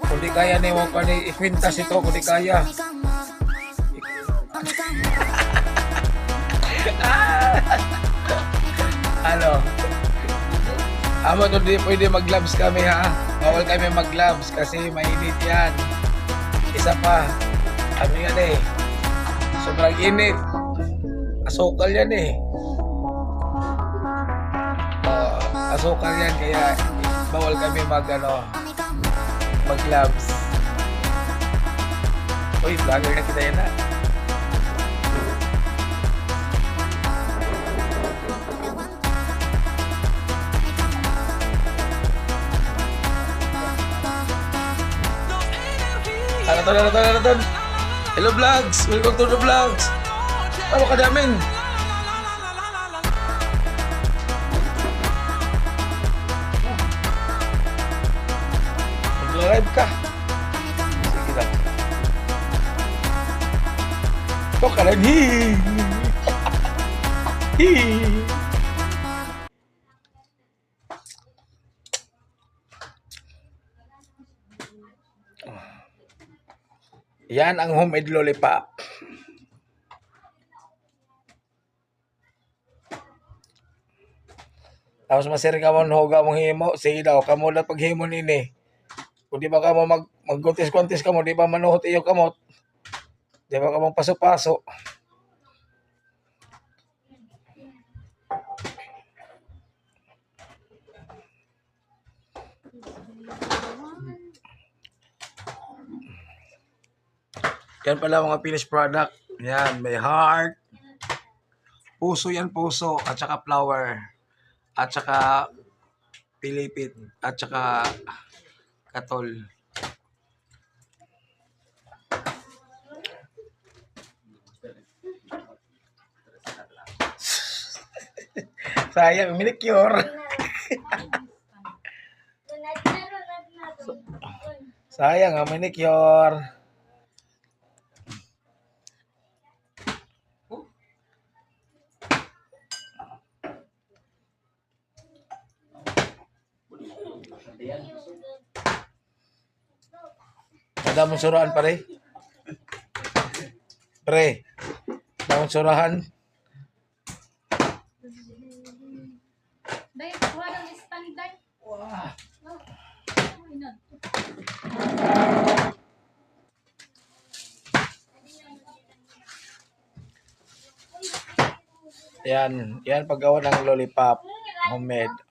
Kung di kaya ni mo pa ni ikwintas ito, kung di kaya. Ano? Amo to di pwede mag-gloves kami ha. Bawal kami mag-gloves kasi mainit yan. Isa pa, ano yan eh. Sobrang init. Asukal yan eh. Asukal yan kaya bawal kami mag-gloves. Uy, vlogger na kita yan ha. Ano? Hello vlogs! Welcome to the vlogs! Ano ka namin? Mag-live ka. Sige lang. Ito ka lang. Yan ang homemade lollipop. Tapos masir ka mo hoga mong himo, sige daw kamo na paghimo nini. Kung di ba kamo magguntis-kuntis kamo, di ba manuhot iyo kamot? Di ba kamo paso-paso? Yan pala mga finished product. Yan, may heart. Puso yan, puso. At saka flower. At saka pilipit. At saka katol. Sayang, manicure. Sayang, manicure. Damon surahan pare. Pre. Damon surahan. Dai, wala ng standard. Wah. Yan paggawa ng lollipop homemade.